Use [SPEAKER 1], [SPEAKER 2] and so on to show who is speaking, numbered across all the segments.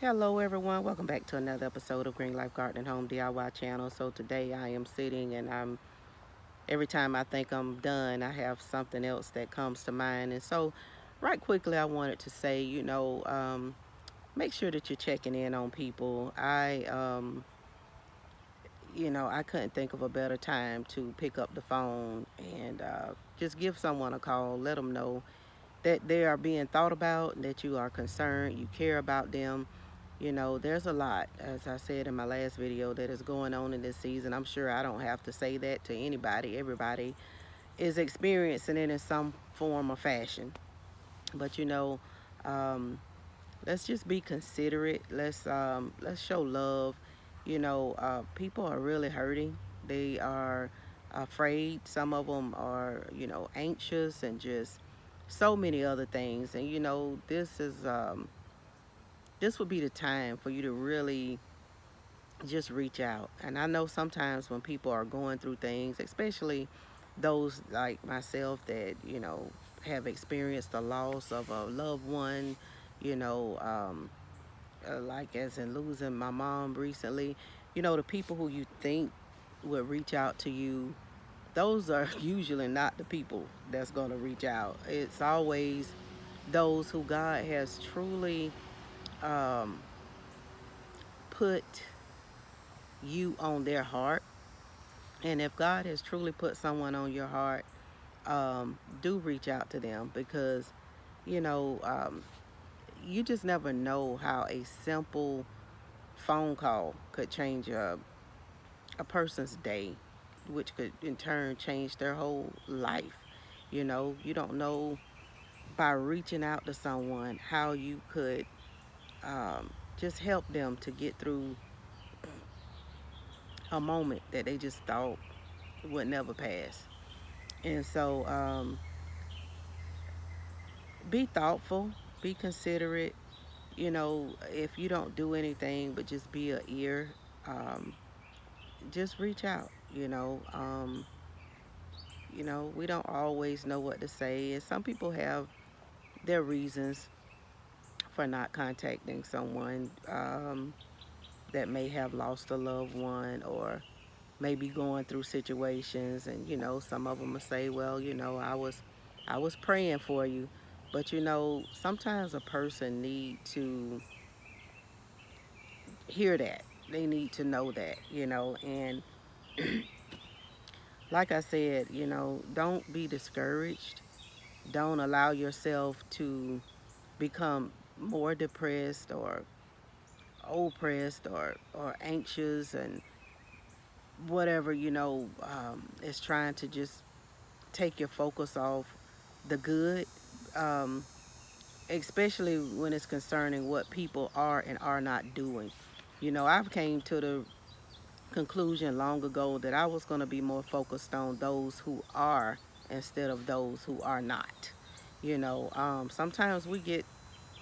[SPEAKER 1] Hello everyone, welcome back to another episode of Green Life Garden and Home DIY channel. So today I am sitting and every time I think I'm done, I have something else that comes to mind. And so right quickly I wanted to say, make sure that you're checking in on people. I couldn't think of a better time to pick up the phone and just give someone a call, let them know that they are being thought about, that you are concerned, you care about them. There's a lot, as I said in my last video, that is going on in this season. I'm sure I don't have to say that to anybody. Everybody is experiencing it in some form or fashion. But um, let's just be considerate. Let's show love. People are really hurting. They are afraid. Some of them are, anxious and just so many other things. And this would be the time for you to really just reach out. And I know sometimes when people are going through things, especially those like myself that, have experienced the loss of a loved one, you know, um, like as in losing my mom recently, the people who you think would reach out to you, those are usually not the people that's going to reach out. It's always those who God has truly um, put you on their heart. And if God has truly put someone on your heart, do reach out to them because, you know, um, you just never know how a simple phone call could change a person's day, which could in turn change their whole life. You don't know by reaching out to someone how you could just help them to get through a moment that they just thought would never pass. And so, be thoughtful, be considerate. If you don't do anything but just be a ear, um, just reach out. We don't always know what to say, and some people have their reasons for not contacting someone that may have lost a loved one or maybe going through situations. And some of them will say, well, I was praying for you. But sometimes a person need to hear that. They need to know that, and like I said, don't be discouraged. Don't allow yourself to become more depressed or oppressed or anxious and whatever, is trying to just take your focus off the good, um, especially when it's concerning what people are and are not doing. I've came to the conclusion long ago that I was going to be more focused on those who are instead of those who are not. Sometimes we get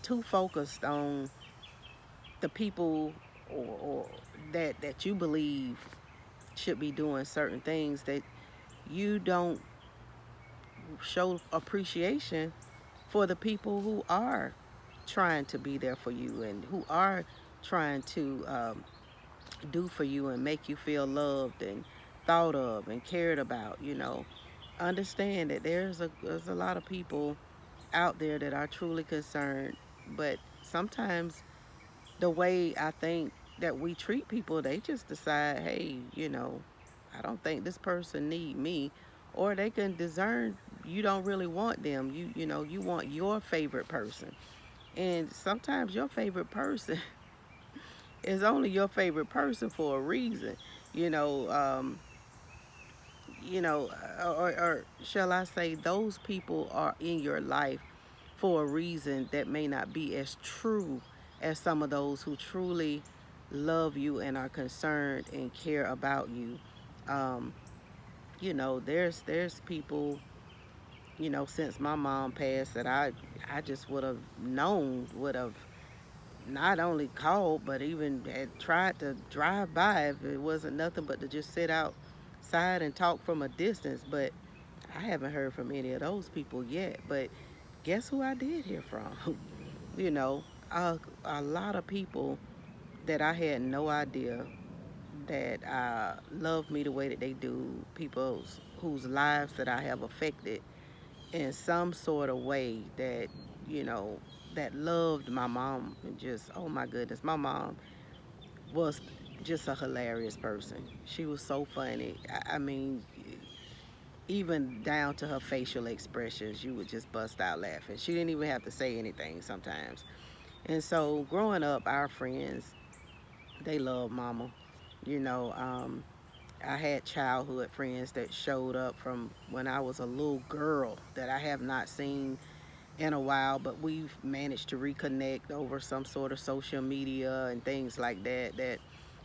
[SPEAKER 1] too focused on the people or that you believe should be doing certain things that you don't show appreciation for the people who are trying to be there for you and who are trying to do for you and make you feel loved and thought of and cared about. Understand that there's a lot of people out there that are truly concerned, but sometimes the way I think that we treat people, they just decide, hey, I don't think this person need me, or they can discern you don't really want them. You want your favorite person, and sometimes your favorite person is only your favorite person for a reason. You know, um, or shall I say, those people are in your life for a reason that may not be as true as some of those who truly love you and are concerned and care about you. Um, there's people, since my mom passed that I just would have known, would have not only called but even had tried to drive by if it wasn't nothing but to just sit outside and talk from a distance. But I haven't heard from any of those people yet. But guess who I did hear from? you know, a lot of people that I had no idea that love me the way that they do, people whose lives that I have affected in some sort of way, that, you know, that loved my mom. And just, oh my goodness, my mom was just a hilarious person. She was so funny. I mean, even down to her facial expressions, you would just bust out laughing. She didn't even have to say anything sometimes. And so growing up, our friends, they love mama. You know, I had childhood friends that showed up from when I was a little girl that I have not seen in a while, but we've managed to reconnect over some sort of social media and things like that, that,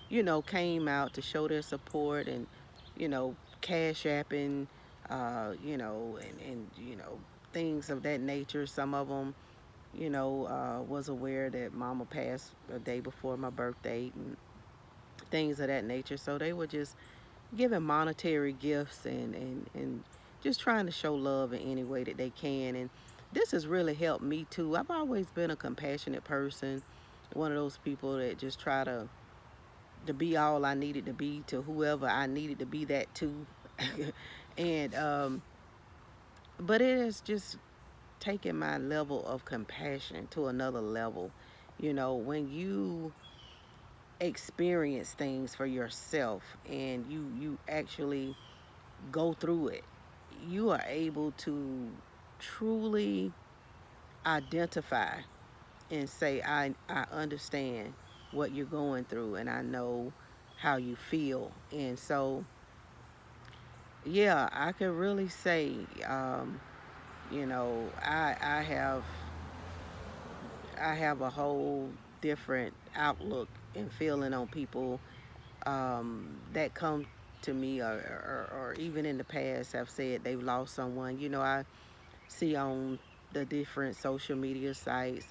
[SPEAKER 1] you know, came out to show their support and, you know, cash apping, you know, things of that nature. Some of them, you know, was aware that mama passed a day before my birthday and things of that nature. So they were just giving monetary gifts and just trying to show love in any way that they can. And this has really helped me too. I've always been a compassionate person, one of those people that just try to be all I needed to be to whoever I needed to be that to. and but it has just taken my level of compassion to another level. You know, when you experience things for yourself and you actually go through it, you are able to truly identify and say, I understand what you're going through and I know how you feel. And so, yeah, I can really say, you know, I have a whole different outlook and feeling on people that come to me, or even in the past have said they've lost someone. You know, I see on the different social media sites,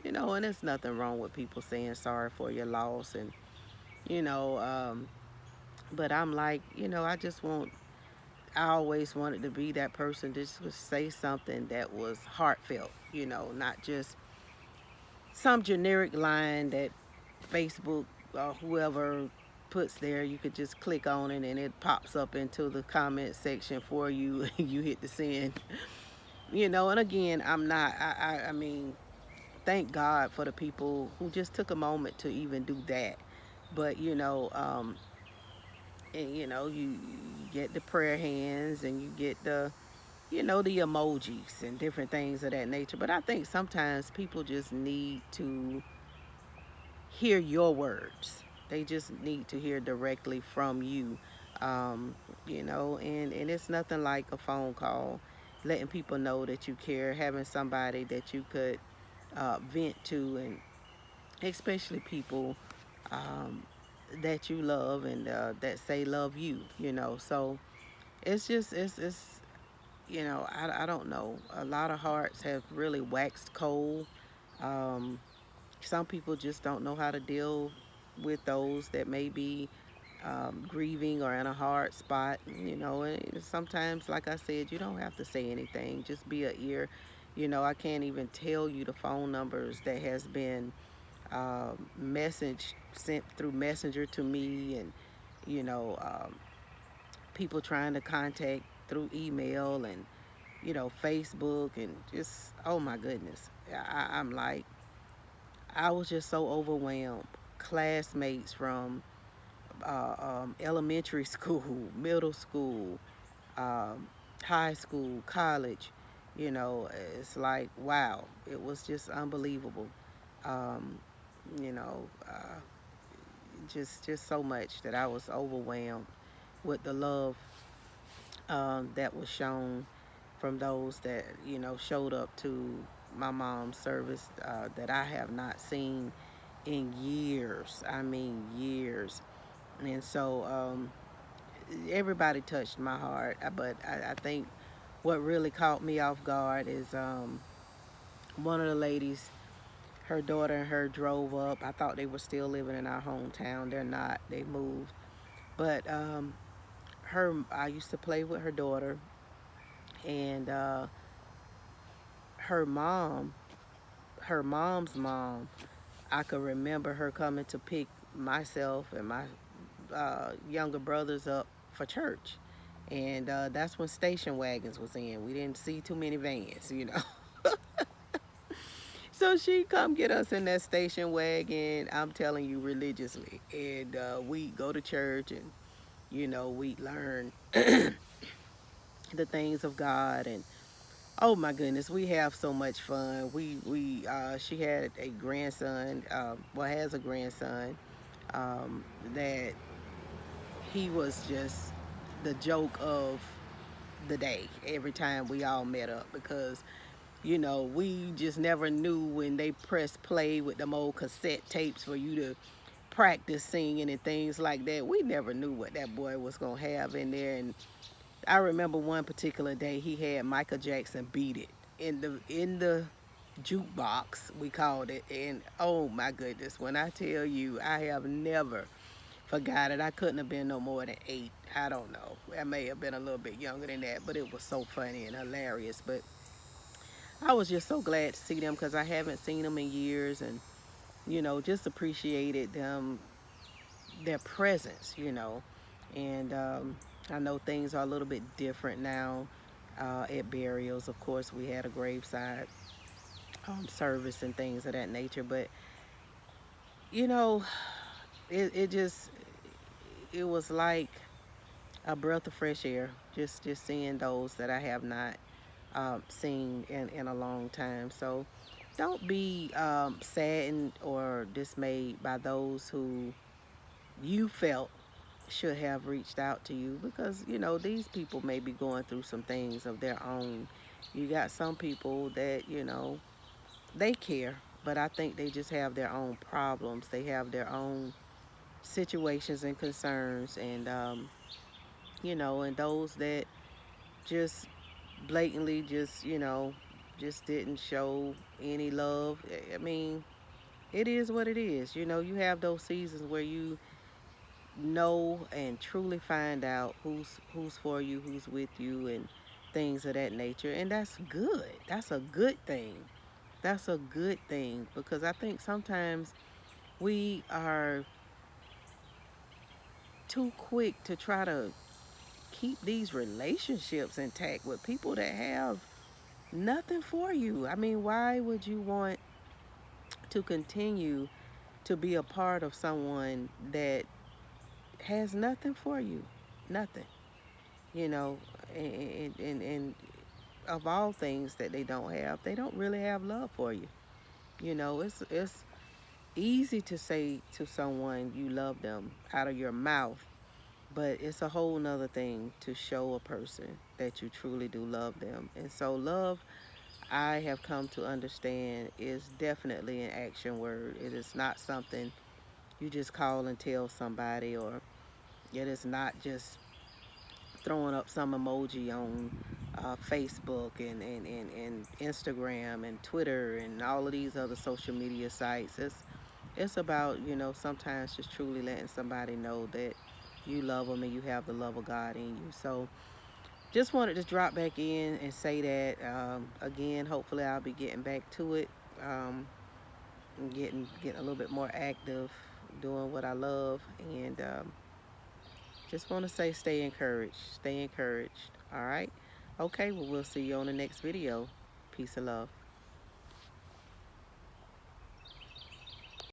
[SPEAKER 1] you know, and there's nothing wrong with people saying sorry for your loss, and, you know, but I'm like, you know, I always wanted to be that person to just say something that was heartfelt, you know, not just some generic line that Facebook or whoever puts there. You could just click on it and it pops up into the comment section for you. You hit the send, you know. And again, I'm not. I mean, thank God for the people who just took a moment to even do that. But you know, and you know, you get the prayer hands and you get the, you know, the emojis and different things of that nature. But I think sometimes people just need to hear your words. They just need to hear directly from you. Um, you know, and it's nothing like a phone call, letting people know that you care, having somebody that you could vent to, and especially people um, that you love and that say love you, you know. So it's just, it's you know, I don't know. A lot of hearts have really waxed cold. Um, some people just don't know how to deal with those that may be grieving or in a hard spot, you know. And sometimes, like I said, you don't have to say anything, just be a ear. You know, I can't even tell you the phone numbers that has been message sent through messenger to me, and you know, people trying to contact through email and, you know, Facebook, and just, oh my goodness. I'm like, I was just so overwhelmed. Classmates from elementary school, middle school, um, high school, college, you know, it's like, wow, it was just unbelievable. Um, you know, just so much that I was overwhelmed with the love that was shown from those that, you know, showed up to my mom's service that I have not seen in years. I mean, years. And so everybody touched my heart. But I think what really caught me off guard is one of the ladies, her daughter and her drove up. I thought they were still living in our hometown. They're not, they moved. But I used to play with her daughter, and her mom, her mom's mom, I could remember her coming to pick myself and my younger brothers up for church. And that's when station wagons was in. We didn't see too many vans. So she come get us in that station wagon, I'm telling you, religiously. And we go to church and, we learn the things of God. And oh my goodness, we have so much fun. She had a grandson, well, has a grandson, that he was just the joke of the day every time we all met up, because we just never knew when they press play with them old cassette tapes for you to practice singing and things like that. We never knew what that boy was gonna have in there. And I remember one particular day he had Michael Jackson Beat It in the jukebox, we called it. And oh my goodness, when I tell you, I have never forgot it. I couldn't have been no more than 8. I don't know. I may have been a little bit younger than that, but it was so funny and hilarious. But I was just so glad to see them, because I haven't seen them in years, and just appreciated them, their presence. And I know things are a little bit different now at burials. Of course, we had a graveside service and things of that nature, but you know, it just it was like a breath of fresh air, just seeing those that I have not seen in a long time. So don't be saddened or dismayed by those who you felt should have reached out to you, because these people may be going through some things of their own. You got some people that they care, but I think they just have their own problems. They have their own situations and concerns, and and those that just blatantly just didn't show any love. I mean, it is what it is. You have those seasons where you know and truly find out who's for you, who's with you, and things of that nature. And that's good. That's a good thing. That's a good thing, because I think sometimes we are too quick to try to keep these relationships intact with people that have nothing for you. I mean, why would you want to continue to be a part of someone that has nothing for you? Nothing. You know, and of all things that they don't really have love for you. It's easy to say to someone you love them out of your mouth, but it's a whole nother thing to show a person that you truly do love them. And so love, I have come to understand, is definitely an action word. It is not something you just call and tell somebody, or it is not just throwing up some emoji on Facebook and Instagram and Twitter and all of these other social media sites. It's about, sometimes just truly letting somebody know that you love them and you have the love of God in you. So just wanted to drop back in and say that again. Hopefully, I'll be getting back to it, and getting a little bit more active, doing what I love, and just want to say, stay encouraged. Stay encouraged. All right. Okay. Well, we'll see you on the next video. Peace and love.